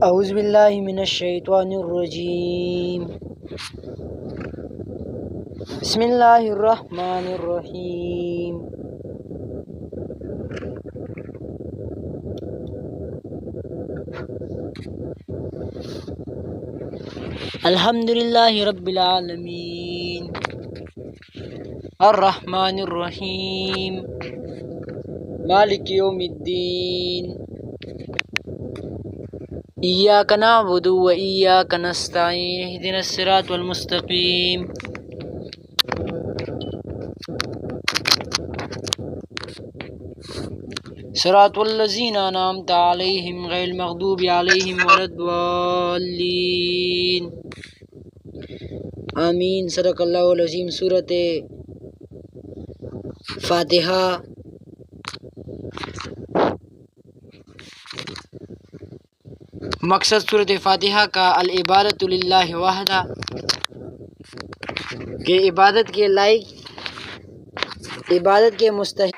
اعوذ باللہ من الشیطان الرجیم بسم اللہ الرحمن الرحیم الحمد للہ رب العالمین الرحمن الرحیم مالک یوم الدین ایاک نعبد و ایاک نستعین اہدنا الصراط المستقیم صراط الذین انعمت علیہم غیر المغضوب علیہم ولا الضالین آمین۔ صدق اللہ العظیم۔ سورۃ فاتحہ مقصد سورۃ فاتحہ کا العبادۃ للہ وحدہ، کہ عبادت کے لائق، عبادت کے مستحق،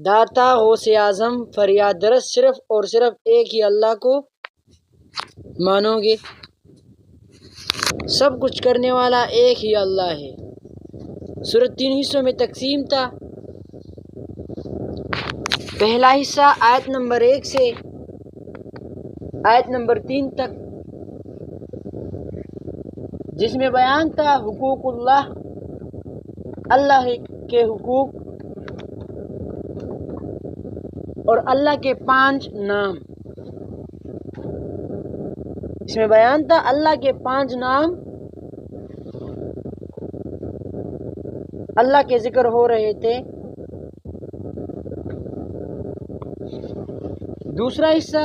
داتا غوث اعظم فریاد رس صرف اور صرف ایک ہی اللہ کو مانو گے۔ سب کچھ کرنے والا ایک ہی اللہ ہے۔ سورۃ 3 حصوں میں تقسیم تھا۔ پہلا حصہ آیت نمبر 1 سے آیت نمبر 3 تک، جس میں بیان تھا حقوق اللہ، اللہ کے حقوق اور اللہ کے 5 نام۔ اس میں بیان تھا اللہ کے 5 نام، اللہ کے ذکر ہو رہے تھے۔ دوسرا حصہ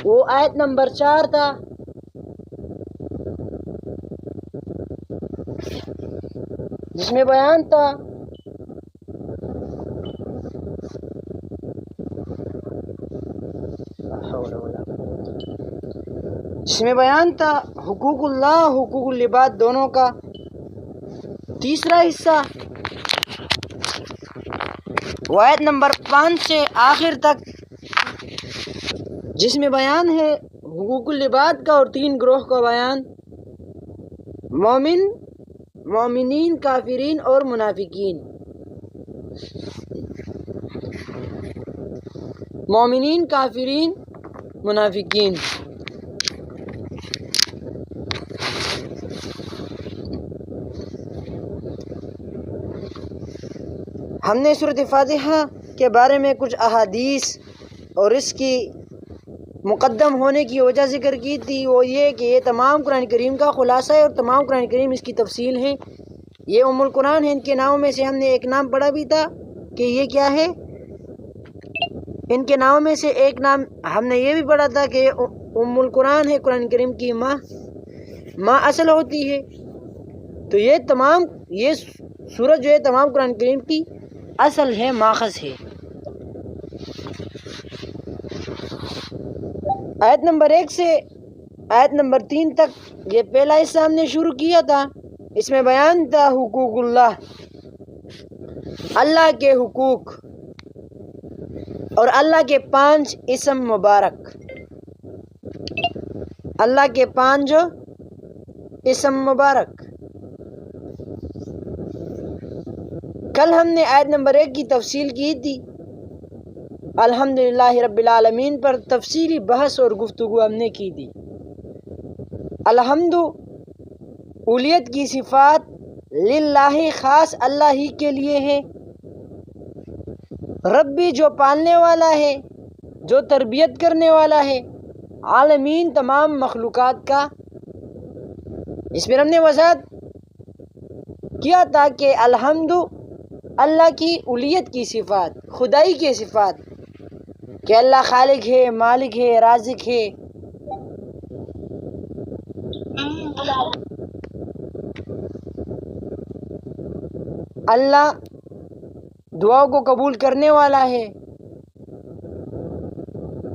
وہ آیت نمبر 4 تھا، جس میں بیان تھا حقوق اللہ حقوق العباد دونوں کا۔ تیسرا حصہ وہ آیت نمبر 5 سے آخر تک، جس میں بیان ہے حقوق العباد کا اور 3 گروہ کا بیان، مومنین، کافرین اور منافقین۔ مومنین، کافرین، منافقین۔ ہم نے سورۃ فاتحہ کے بارے میں کچھ احادیث اور اس کی مقدم ہونے کی وجہ ذکر کی تھی، وہ یہ کہ یہ تمام قرآن کریم کا خلاصہ ہے اور تمام قرآن کریم اس کی تفصیل ہے۔ یہ ام القرآن ہے۔ ان کے ناموں میں سے ہم نے ایک نام پڑھا بھی تھا کہ یہ کیا ہے۔ ان کے ناموں میں سے ایک نام ہم نے یہ بھی پڑھا تھا کہ ام القرآن ہے، قرآن کریم کی ماں اصل ہوتی ہے۔ تو یہ سورت جو ہے تمام قرآن کریم کی اصل ہے، ماخذ ہے۔ آیت نمبر 1 سے آیت نمبر 3 تک یہ پہلا حصہ ہم نے شروع کیا تھا۔ اس میں بیان تھا حقوق اللہ، اللہ کے حقوق اور اللہ کے 5 اسم مبارک، اللہ کے 5 اسم مبارک۔ کل ہم نے آیت نمبر 1 کی تفصیل کی تھی۔ الحمدللہ رب العالمین پر تفصیلی بحث اور گفتگو ہم نے کی تھی۔ الحمد اولیت کی صفات للہ، خاص اللہ ہی کے لیے ہے۔ ربی جو پالنے والا ہے، جو تربیت کرنے والا ہے، عالمین تمام مخلوقات کا۔ اس میں ہم نے وضاحت کیا تھا کہ الحمد اللہ کی اولیت کی صفات، خدائی کی صفات، کہ اللہ خالق ہے، مالک ہے، رازق ہے۔ اللہ دعاؤں کو قبول کرنے والا ہے۔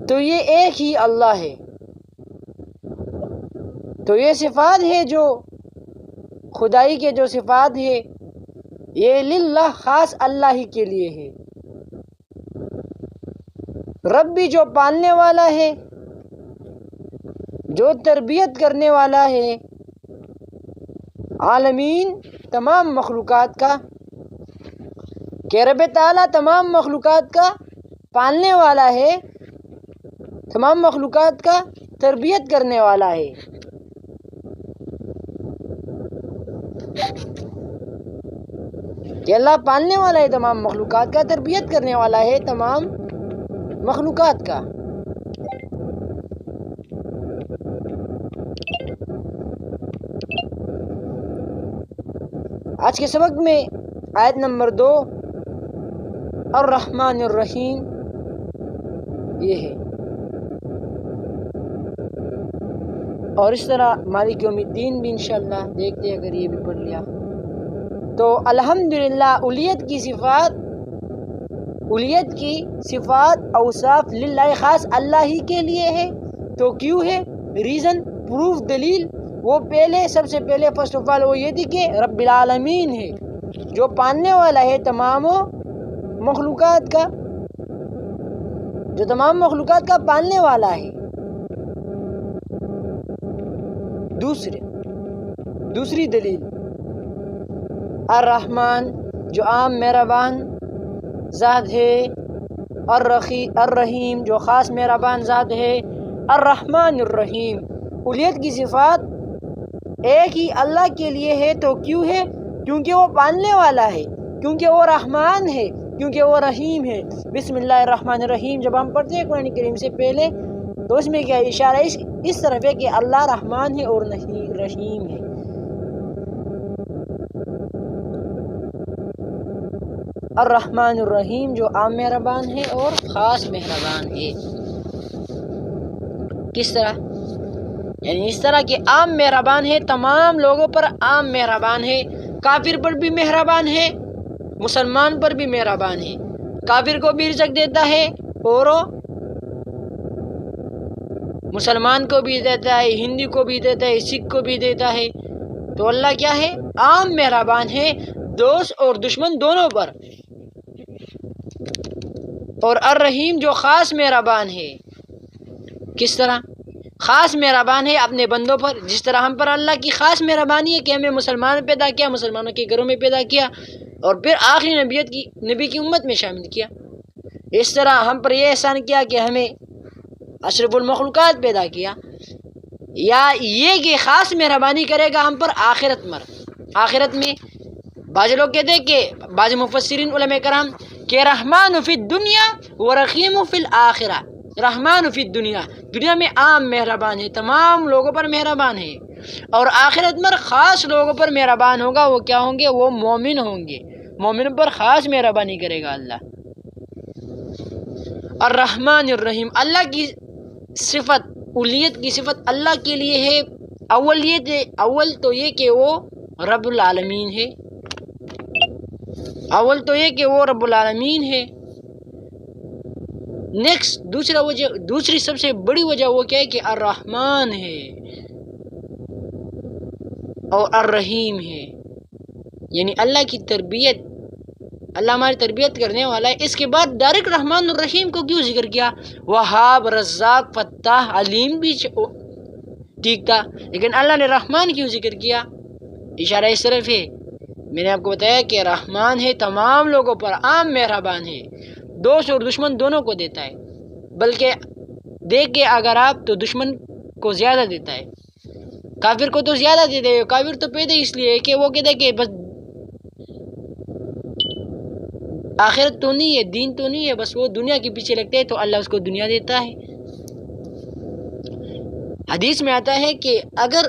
تو یہ ایک ہی اللہ ہے۔ تو یہ صفات ہے جو خدائی کے جو صفات ہے، یہ للہ خاص اللہ ہی کے لیے ہے۔ ربی جو پالنے والا ہے، جو تربیت کرنے والا ہے، عالمین تمام مخلوقات کا، کہ رب تعالیٰ تمام مخلوقات کا پالنے والا ہے، تمام مخلوقات کا تربیت کرنے والا ہے۔ کہ اللہ پالنے والا ہے تمام مخلوقات کا، تربیت کرنے والا ہے تمام مخلوقات کا۔ آج کے سبق میں آیت نمبر 2 الرحمن الرحیم یہ ہے، اور اس طرح مالک یوم الدین بھی انشاءاللہ دیکھتے ہیں، اگر یہ بھی پڑھ لیا تو الحمدللہ الیت کی صفات اوصاف للہ خاص اللہ ہی کے لیے ہے۔ تو کیوں ہے؟ ریزن، پروف، دلیل، وہ پہلے سب سے پہلے فرسٹ آف آل وہ یہ تھی کہ رب العالمین ہے، جو پالنے والا ہے تمام مخلوقات کا، جو تمام مخلوقات کا پالنے والا ہے۔ دوسری دلیل الرحمن جو عام مہربان ذات ہے، الرحیم جو خاص مہربان ذات ہے، الرحمن الرحیم۔ الیت کی صفات ایک ہی اللہ کے لیے ہے۔ تو کیوں ہے؟ کیونکہ وہ پالنے والا ہے، کیونکہ وہ رحمان ہے، کیونکہ وہ رحیم ہے۔ بسم اللہ الرحمن الرحیم جب ہم پڑھتے ہیں قرآن کریم سے پہلے تو اس میں کیا اشارہ اس طرف ہے کہ اللہ رحمان ہے اور رحیم ہے۔ الرحمن الرحیم جو عام مہربان ہے اور خاص مہربان ہے۔ کس طرح؟ یعنی اس طرح کہ عام مہربان ہے، تمام لوگوں پر عام مہربان ہے، کافر پر بھی مہربان ہے، مسلمان پر بھی مہربان ہے، کافر کو بھی رزق دیتا ہے اور مسلمان کو بھی دیتا ہے، ہندو کو بھی دیتا ہے، سکھ کو بھی دیتا ہے۔ تو اللہ کیا ہے؟ عام مہربان ہے، دوست اور دشمن دونوں پر۔ اور الرحیم جو خاص مہربان ہے۔ کس طرح؟ خاص مہربان ہے اپنے بندوں پر، جس طرح ہم پر اللہ کی خاص مہربانی ہے کہ ہمیں مسلمان پیدا کیا، مسلمانوں کے گھروں میں پیدا کیا اور پھر آخری نبی کی امت میں شامل کیا۔ اس طرح ہم پر یہ احسان کیا کہ ہمیں اشرف المخلوقات پیدا کیا۔ یا یہ کہ خاص مہربانی کرے گا ہم پر آخرت میں بعض لوگ کہتے ہیں کہ بعض مفسرین علماء کرام کہ رحمان فی الدنیا و رحیم فی الآخرہ۔ رحمان فی الدنیا، دنیا میں عام مہربان ہے، تمام لوگوں پر مہربان ہے، اور آخرت میں خاص لوگوں پر مہربان ہوگا۔ وہ کیا ہوں گے؟ وہ مومن ہوں گے، مومن پر خاص مہربانی کرے گا اللہ۔ الرحمن الرحیم اللہ کی صفت، الیت کی صفت اللہ کے لیے ہے۔ اول تو یہ کہ وہ رب العالمین ہے، اول تو یہ کہ وہ رب العالمین ہے۔ نیکسٹ دوسری سب سے بڑی وجہ وہ کیا ہے کہ الرحمن ہے اور الرحیم ہے، یعنی اللہ کی تربیت، اللہ ہماری تربیت کرنے والا ہے۔ اس کے بعد ڈائریکٹ رحمان الرحیم کو کیوں ذکر کیا؟ وہاب، رزاق، فتاح، علیم بھی ٹھیک تھا، لیکن اللہ نے رحمان کیوں ذکر کیا؟ اشارہ اس طرف ہے، میں نے آپ کو بتایا کہ رحمان ہے، تمام لوگوں پر عام مہربان ہے، دوست اور دشمن دونوں کو دیتا ہے، بلکہ دیکھ کے اگر آپ تو دشمن کو زیادہ دیتا ہے، کافر کو تو زیادہ دیتا ہے۔ کافر تو پیدا اس لیے ہے کہ وہ کہتا ہے کہ بس آخرت تو نہیں ہے، دین تو نہیں ہے، بس وہ دنیا کے پیچھے لگتے ہیں تو اللہ اس کو دنیا دیتا ہے۔ حدیث میں آتا ہے کہ اگر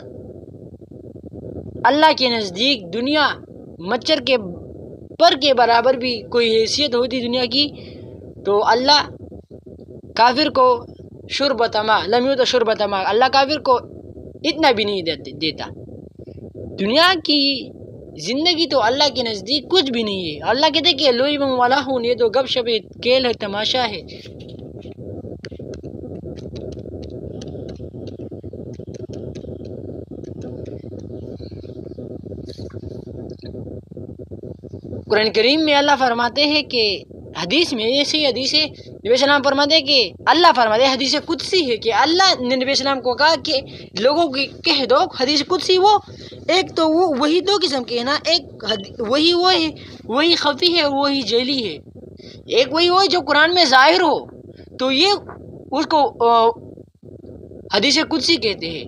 اللہ کے نزدیک دنیا مچھر کے پر کے برابر بھی کوئی حیثیت ہوتی دنیا کی تو اللہ کافر کو شربتما لم یؤت شربتما، اللہ کافر کو اتنا بھی نہیں دیتا۔ دنیا کی زندگی تو اللہ کے نزدیک کچھ بھی نہیں ہے۔ اللہ کہتے کہ لوئی بم والا ہوں، یہ تو گپ شپ ہے، کھیل ہے، تماشا ہے۔ قرآن کریم میں اللہ فرماتے ہیں کہ حدیث میں ایسی حدیث ہے، نبی السلام فرماتے ہیں کہ اللہ فرماتے ہیں، حدیث قدسی ہے کہ اللہ نے نبی السلام کو کہا کہ لوگوں کی کہہ دو، حدیث قدسی وہ ایک تو وہ وہی دو قسم کے ہیں نا، ایک وہی وہ ہے، وہی خفی ہے، وہی جلی ہے، ایک وہی وہ ہے جو قرآن میں ظاہر ہو، تو یہ اس کو حدیث قدسی کہتے ہیں۔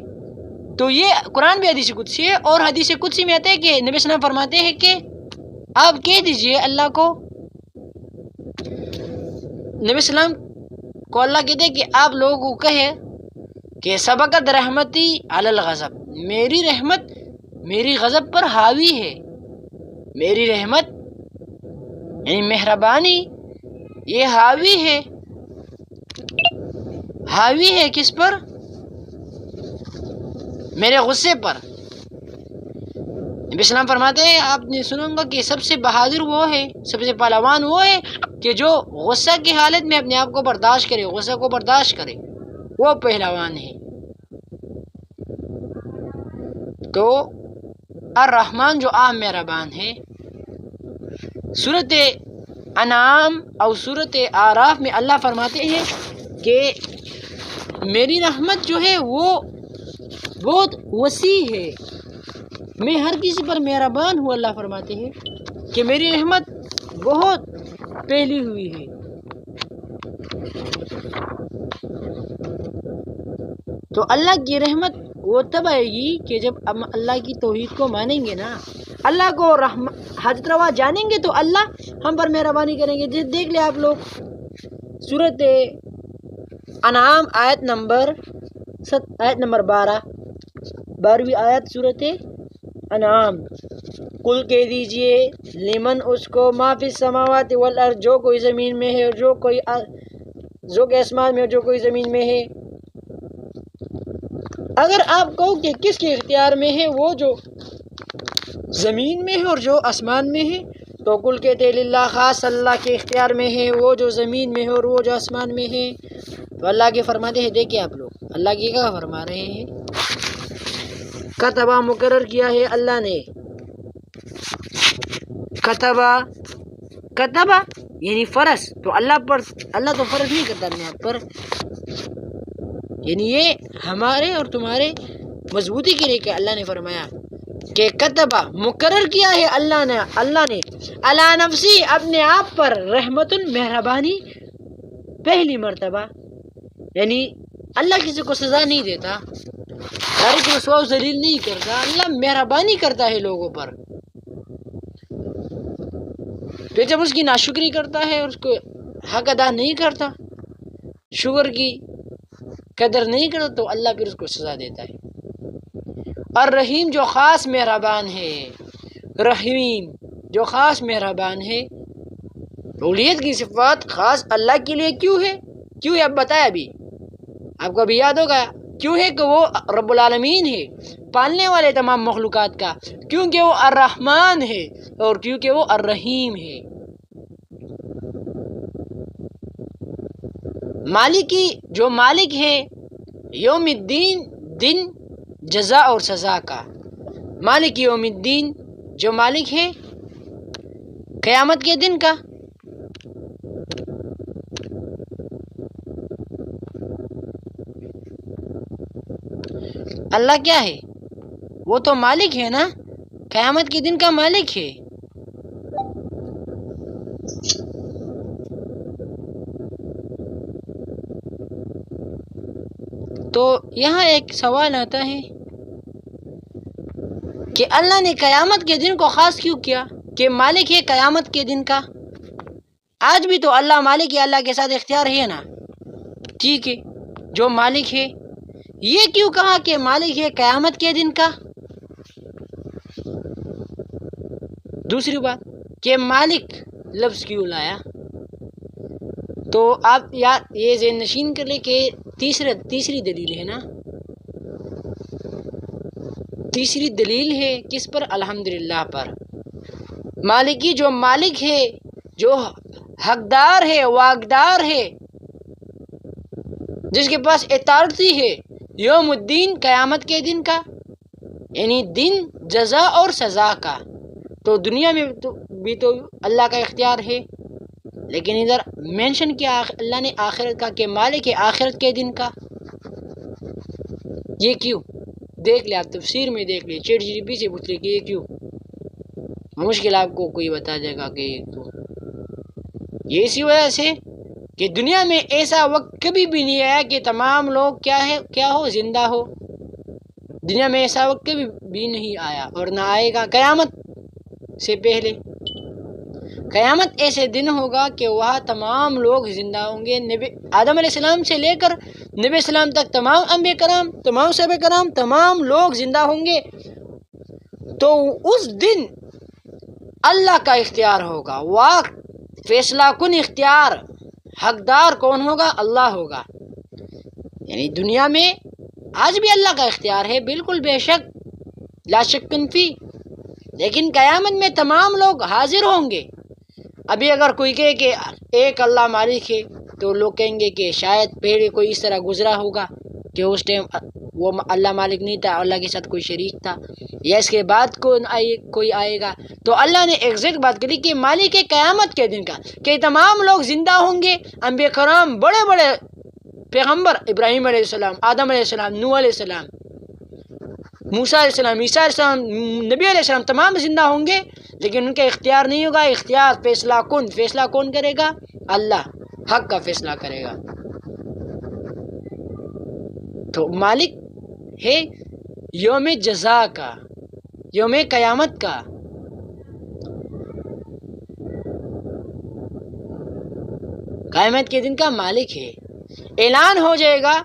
تو یہ قرآن بھی حدیث قدسی ہے، اور حدیث قدسی میں آتا ہے کہ نبی السلام فرماتے ہیں کہ آپ کہہ دیجئے اللہ کو، نبی السلام کو اللہ کہتے ہیں کہ آپ لوگوں کو کہے کہ سبقت رحمتی علی الغضب، میری رحمت میری غضب پر حاوی ہے، میری رحمت یعنی مہربانی یہ حاوی ہے، حاوی ہے کس پر؟ میرے غصے پر۔ نبی اسلام فرماتے ہیں، آپ نے سنا ہوگا کہ سب سے بہادر وہ ہے، سب سے پہلوان وہ ہے کہ جو غصہ کی حالت میں اپنے آپ کو برداشت کرے، غصہ کو برداشت کرے، وہ پہلوان ہے۔ تو الرحمن جو عام مہربان ہے، سورۃ انعام اور سورۃ اعراف میں اللہ فرماتے ہیں کہ میری رحمت جو ہے وہ بہت وسیع ہے، میں ہر کسی پر مہربان ہوں۔ اللہ فرماتے ہیں کہ میری رحمت بہت پھیلی ہوئی ہے۔ تو اللہ کی رحمت وہ تب آئے گی کہ جب ہم اللہ کی توحید کو مانیں گے نا، اللہ کو حاجت روا جانیں گے، تو اللہ ہم پر مہربانی کریں گے۔ دیکھ لیں آپ لوگ سورۃ انعام آیت نمبر 12ویں آیت سورۃ انعام، قل کہہ دیجئے لمن اس کو ما فی السماوات والارض، جو کوئی زمین میں ہے اور جو کوئی آسمان میں اور جو کوئی زمین میں ہے۔ اگر آپ کہو کہ کس کے اختیار میں ہے، وہ جو زمین میں ہے اور جو آسمان میں ہے، تو قل کہتے للہ، خاص اللہ کے اختیار میں ہے، وہ جو زمین میں ہے اور وہ جو آسمان میں ہے۔ تو اللہ کے فرماتے ہیں، دیکھیں آپ لوگ اللہ کی کیا فرما رہے ہیں، کتبہ مقرر کیا ہے اللہ نے، کتبہ یعنی فرض، تو اللہ تو فرض نہیں کرتا اپنے آپ پر، یعنی یہ ہمارے اور تمہارے مضبوطی کے لیے کہ اللہ نے فرمایا کہ کتبہ مقرر کیا ہے اللہ نے علی نفسی، اپنے آپ پر، رحمت مہربانی، پہلی مرتبہ، یعنی اللہ کسی کو سزا نہیں دیتا، تاریخ رسوا و ذلیل نہیں کرتا، اللہ مہربانی کرتا ہے لوگوں پر۔ پھر جب اس کی ناشکری کرتا ہے، اس کو حق ادا نہیں کرتا، شکر کی قدر نہیں کرتا، تو اللہ پھر اس کو سزا دیتا ہے۔ اور رحیم جو خاص مہربان ہے، رحیم جو خاص مہربان ہے، رحولیت کی صفات خاص اللہ کے لیے کیوں ہے اب بتایا، ابھی آپ کو ابھی یاد ہوگا کیوں ہے کہ وہ رب العالمین ہے، پالنے والے تمام مخلوقات کا، کیونکہ وہ الرحمن ہے اور کیونکہ وہ الرحیم ہے۔ مالکی جو مالک ہے، یوم الدین، دن جزا اور سزا کا، مالک یوم الدین جو مالک ہے قیامت کے دن کا۔ اللہ کیا ہے؟ وہ تو مالک ہے نا، قیامت کے دن کا مالک ہے۔ تو یہاں ایک سوال آتا ہے کہ اللہ نے قیامت کے دن کو خاص کیوں کیا کہ مالک ہے قیامت کے دن کا؟ آج بھی تو اللہ مالک ہے، اللہ کے ساتھ اختیار ہے نا، ٹھیک ہے، جو مالک ہے، یہ کیوں کہا کہ مالک ہے قیامت کے دن کا؟ دوسری بات کہ مالک لفظ کیوں لایا؟ تو آپ یہ ذہن نشین کر لیں کہ تیسری دلیل ہے نا، تیسری دلیل ہے کس پر؟ الحمدللہ پر۔ مالکی جو مالک ہے، جو حقدار ہے، واقدار ہے، جس کے پاس اتھارٹی ہے، یوم الدین قیامت کے دن کا، یعنی دن جزا اور سزا کا۔ تو دنیا میں تو بھی تو اللہ کا اختیار ہے، لیکن ادھر مینشن کیا اللہ نے آخرت کا کہ مالک ہے آخرت کے دن کا. یہ کیوں؟ دیکھ لیں آپ تفسیر میں دیکھ لیں، چیٹ جی پی سے پوچھ لیں کہ یہ کیوں. مشکل آپ کو کوئی بتا دے گا کہ یہ کیوں. یہ اسی وجہ سے کہ دنیا میں ایسا وقت کبھی بھی نہیں آیا کہ تمام لوگ کیا ہو زندہ ہو. دنیا میں ایسا وقت کبھی بھی نہیں آیا اور نہ آئے گا قیامت سے پہلے. قیامت ایسے دن ہوگا کہ وہاں تمام لوگ زندہ ہوں گے، نبی آدم علیہ السلام سے لے کر نبی السلام تک تمام انبیاء کرام، تمام صحابہ کرام، تمام لوگ زندہ ہوں گے. تو اس دن اللہ کا اختیار ہوگا، وقت فیصلہ کن اختیار، حقدار کون ہوگا؟ اللہ ہوگا. یعنی دنیا میں آج بھی اللہ کا اختیار ہے، بالکل بے شک، لا شکن فی، لیکن قیامت میں تمام لوگ حاضر ہوں گے. ابھی اگر کوئی کہے کہ ایک اللہ مالک ہے تو لوگ کہیں گے کہ شاید پہلے کوئی اس طرح گزرا ہوگا کہ اس ٹائم وہ اللہ مالک نہیں تھا، اللہ کے ساتھ کوئی شریک تھا، یا اس کے بعد کوئی آئے گا. تو اللہ نے ایگزیکٹ بات کری کہ مالک ہے قیامت کے دن کا، کہ تمام لوگ زندہ ہوں گے. انبیاء کرام، بڑے بڑے پیغمبر، ابراہیم علیہ السلام، آدم علیہ السلام، نوح علیہ السلام، موسیٰ علیہ السلام، عیسیٰ علیہ السلام، نبی علیہ السلام، تمام زندہ ہوں گے، لیکن ان کا اختیار نہیں ہوگا. اختیار فیصلہ کون کرے گا؟ اللہ حق کا فیصلہ کرے گا. تو مالک ہے یوم جزا کا، یوم قیامت کا. قیامت کے دن کا مالک ہے. اعلان ہو جائے گا.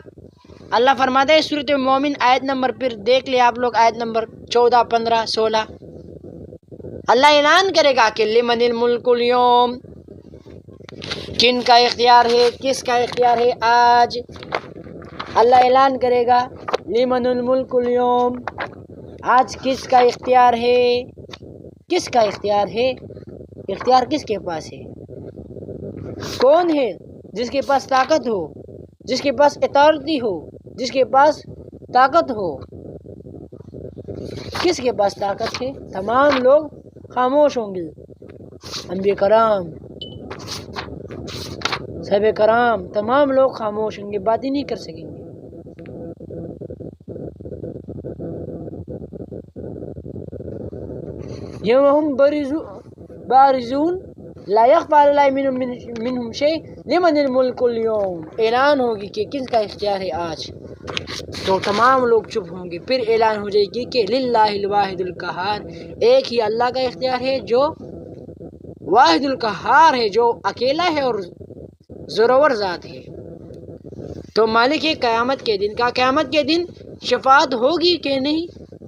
اللہ فرماتا ہے سورۃ مومن آیت نمبر، پھر دیکھ لیں آپ لوگ، آیت نمبر 14، 15، 16. اللہ اعلان کرے گا کہ لمن الملک اليوم، کن کا اختیار ہے، کس کا اختیار ہے آج. اللہ اعلان کرے گا لمن الملک اليوم، آج کس کا اختیار ہے. کس کا اختیار ہے؟ اختیار کس کے پاس ہے؟ کون ہے جس کے پاس طاقت ہو، جس کے پاس اتھارٹی ہو، جس کے پاس طاقت ہو؟ کس کے پاس طاقت ہے؟ تمام لوگ خاموش ہوں گے. انبیاء کرام، صحابہ کرام، تمام لوگ خاموش ہوں گے، بات ہی نہیں کر سکیں گے. یوم ہم بارزون لا یخفی علی اللہ منہم شیء لمن الملک اليوم. اعلان ہوگی کہ کس کا اختیار ہے آج. تو تمام لوگ چپ ہوں گے. پھر اعلان ہو جائے گی کہ للہ الواحد القہار، ایک ہی اللہ کا اختیار ہے جو واحد القہار ہے، جو اکیلا ہے اور زورور ذات ہے. تو مالک ہے قیامت کے دن کا. قیامت کے دن شفاعت ہوگی کہ نہیں؟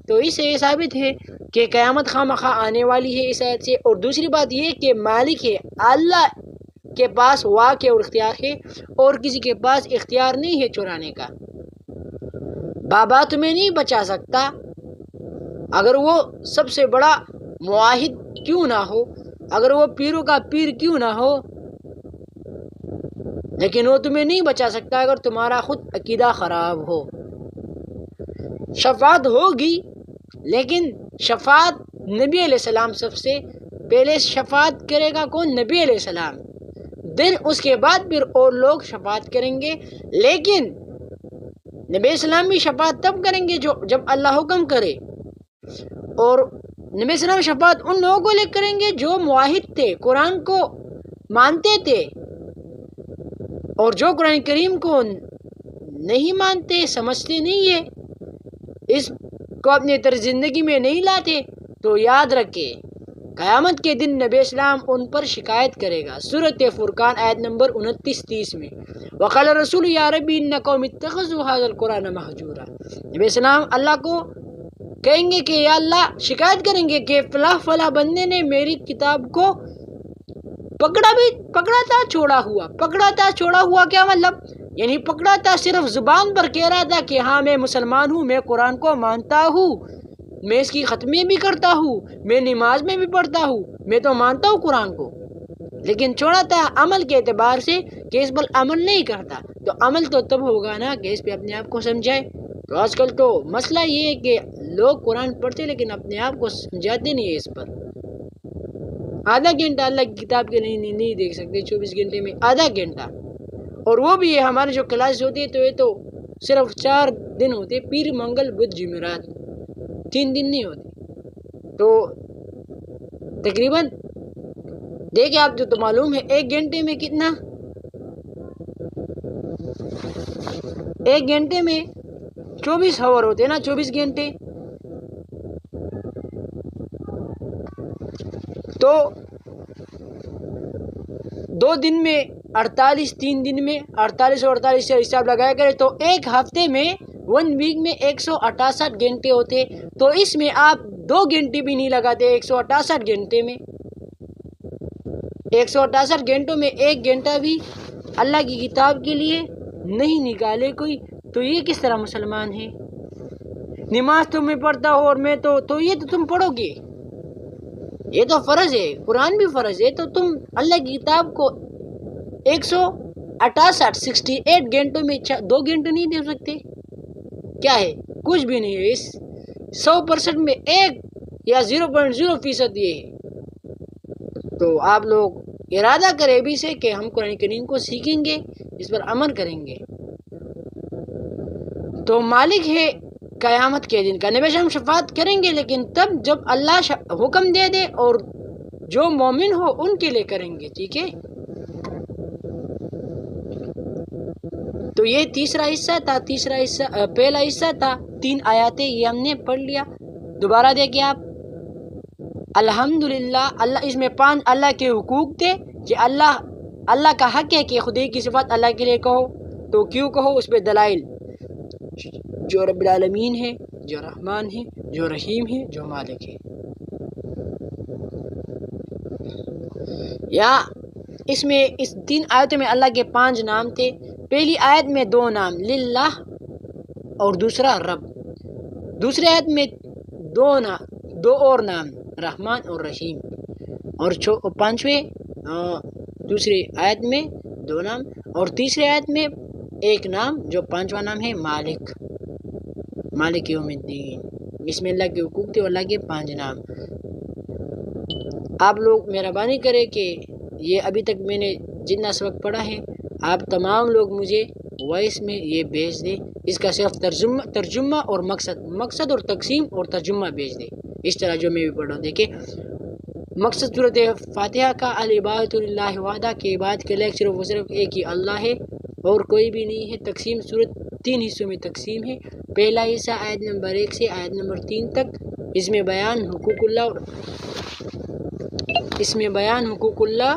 تو اس سے یہ ثابت ہے کہ قیامت خواہ آنے والی ہے اس آیت سے. اور دوسری بات یہ کہ مالک ہے، اللہ کے پاس واقع اور اختیار ہے، اور کسی کے پاس اختیار نہیں ہے چرانے کا. بابا تمہیں نہیں بچا سکتا، اگر وہ سب سے بڑا معاہد کیوں نہ ہو، اگر وہ پیروں کا پیر کیوں نہ ہو، لیکن وہ تمہیں نہیں بچا سکتا اگر تمہارا خود عقیدہ خراب ہو. شفاعت ہوگی، لیکن شفاعت نبی علیہ السلام سب سے پہلے شفاعت کرے گا. کون؟ نبی علیہ السلام. دن اس کے بعد پھر اور لوگ شفاعت کریں گے، لیکن نبی السلام بھی شفاعت تب کریں گے جب اللہ حکم کرے. اور نبی السلام شفاعت ان لوگوں کو لے کریں گے جو موحد تھے، قرآن کو مانتے تھے، اور جو قرآن کریم کو نہیں مانتے، سمجھتے نہیں ہے، اس کو اپنے طرز زندگی میں نہیں لاتے، تو یاد رکھے قیامت کے دن نبی اسلام ان پر شکایت کرے گا. سورۃ فرقان آیت نمبر 29-30 میں وقال رسول یا ربی ان قوم اتخذوا هذا القرآن مہجورا. نبی اسلام اللہ کو کہیں گے کہ یا اللہ، شکایت کریں گے کہ فلاں بندے نے میری کتاب کو پکڑا تھا چھوڑا ہوا. کیا مطلب؟ یعنی پکڑا تھا، صرف زبان پر کہہ رہا تھا کہ ہاں میں مسلمان ہوں، میں قرآن کو مانتا ہوں، میں اس کی ختمیں بھی کرتا ہوں، میں نماز میں بھی پڑھتا ہوں، میں تو مانتا ہوں قرآن کو، لیکن چھوڑا تھا عمل کے اعتبار سے کہ اس پر عمل نہیں کرتا. تو عمل تو تب ہوگا نا کہ اس پہ اپنے آپ کو سمجھائے. تو آج کل تو مسئلہ یہ ہے کہ لوگ قرآن پڑھتے لیکن اپنے آپ کو سمجھاتے نہیں ہے اس پر. آدھا گھنٹہ اللہ کی کتاب کے لیے نہیں دیکھ سکتے 24 گھنٹے میں آدھا گھنٹہ. اور وہ بھی ہمارے جو کلاس ہوتی ہے تو یہ تو صرف 4 دن ہوتے، پیر منگل بدھ جمعرات، 3 دن نہیں ہوتے. تو تقریباً دیکھیں آپ تو معلوم ہے 1 گھنٹے میں کتنا، 1 گھنٹے میں 24 آور ہوتے ہیں نا، 24 گھنٹے. تو 2 دن میں 48، 3 دن میں 48 اور 48 سے حساب لگایا کرے تو ایک ہفتے میں 1 ویک میں 168 گھنٹے ہوتے. تو اس میں آپ 2 گھنٹے بھی نہیں لگاتے 168 گھنٹے میں. 168 گھنٹوں میں 1 گھنٹہ بھی اللہ کی کتاب کے لیے نہیں نکالے کوئی، تو یہ کس طرح مسلمان ہے؟ نماز تمہیں پڑھتا ہو اور میں تو یہ تو تم پڑھو گے، یہ تو فرض ہے، قرآن بھی فرض ہے. تو تم اللہ کی کتاب کو 168 گھنٹوں میں 2 گھنٹے نہیں دے سکتے؟ کیا ہے؟ کچھ بھی نہیں ہے. اس 100% میں 1 یا 0.0% یہ ہے. تو آپ لوگ ارادہ کریں ابھی سے کہ ہم قرآن کریم کو سیکھیں گے، اس پر عمل کریں گے. تو مالک ہے قیامت کے دن کا. نبی ہم شفاعت کریں گے لیکن تب جب اللہ حکم دے دے اور جو مومن ہو ان کے لیے کریں گے. ٹھیک ہے؟ تو یہ تیسرا حصہ تھا. پہلا حصہ تھا 3 آیاتیں، یہ ہم نے پڑھ لیا. دوبارہ دیکھیں آپ. الحمدللہ، اللہ اس میں 5 اللہ کے حقوق تھے کہ اللہ کا حق ہے کہ خدا کی صفات اللہ کے لیے کہو. تو کیوں کہو؟ اس پہ دلائل، جو رب العالمین ہے، جو رحمان ہے، جو رحیم ہے، جو مالک ہے. یا اس میں اس 3 آیتوں میں اللہ کے 5 نام تھے. پہلی آیت میں 2 نام، للہ اور دوسرا رب. دوسری آیت میں 2 اور نام، رحمان اور رحیم. اور 5ویں دوسری آیت میں 2 نام، اور تیسری آیت میں 1 نام جو 5واں نام ہے مالک یوم الدین. اس میں اللہ کے حقوق تھے اور اللہ کے 5 نام. آپ لوگ مہربانی کریں کہ یہ ابھی تک میں نے جتنا سبق پڑھا ہے آپ تمام لوگ مجھے وائس میں یہ بھیج دیں. اس کا صرف ترجمہ اور مقصد اور تقسیم اور ترجمہ بھیج دیں. اس طرح جو میں بھی پڑھ رہا ہوں. دیکھیں مقصد صورت فاتحہ کا العبادۃ للہ وحدہ، کہ عبادت کے لائق صرف و صرف ایک ہی اللہ ہے اور کوئی بھی نہیں ہے. تقسیم صورت 3 حصوں میں تقسیم ہے. پہلا حصہ آیت نمبر 1 سے آیت نمبر 3 تک، اس میں بیان حقوق اللہ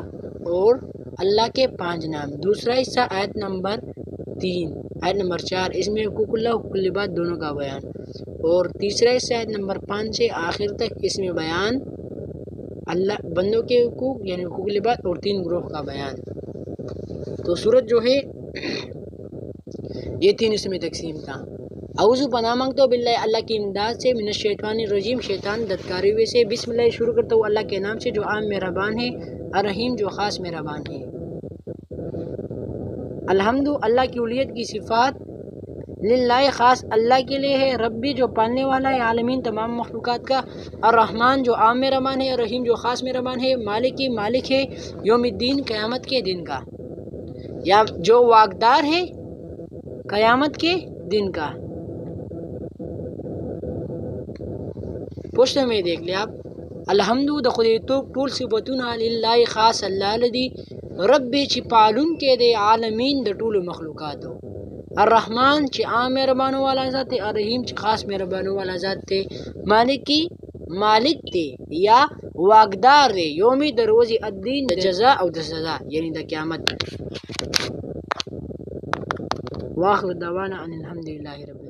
اور اللہ کے 5 نام. دوسرا حصہ آیت نمبر 4، اس میں حقوق اللہ حقوق العباد دونوں کا بیان. اور تیسرا حصہ آیت نمبر 5 سے آخر تک، اس میں بیان اللہ بندوں کے حقوق یعنی حقوق العباد اور 3 گروہ کا بیان. تو سورت جو ہے یہ 3 حصوں میں تقسیم تھا. اعوذ پناہ مانگتا ہوں باللہ اللہ کی امداد سے من الشیطان الرجیم، شیطان دھتکاری ہوئے سے. بسم اللہ شروع کرتا ہوں اللہ کے نام سے جو عام مہربان ہے، الرحیم جو خاص مہربان ہے. الحمد اللہ کی اولوہیت کی صفات للہ خاص اللہ کے لیے ہے. ربی جو پالنے والا ہے عالمین تمام مخلوقات کا. الرحمن جو عام مہربان ہے، الرحیم جو خاص مہربان ہے. مالک ہے یوم الدین قیامت کے دن کا، یا جو واقدار ہے قیامت کے دن کا. پشت میں دیکھ لیں آپ. الحمد د خدای تو ټول صفاتونه لله خاص الله لدی. رب چې پالون کې دی عالمین د ټولو مخلوقاتو. الرحمن چې عام مهربانو والا ذات ہے، الرحیم چې خاص مهربانو والا ذات ہے. مالک تے یا واقدار دے یومی د روزی الدین د جزا او د سزا یعنی د قیامت. واخر دعوانا ان الحمدللہ رب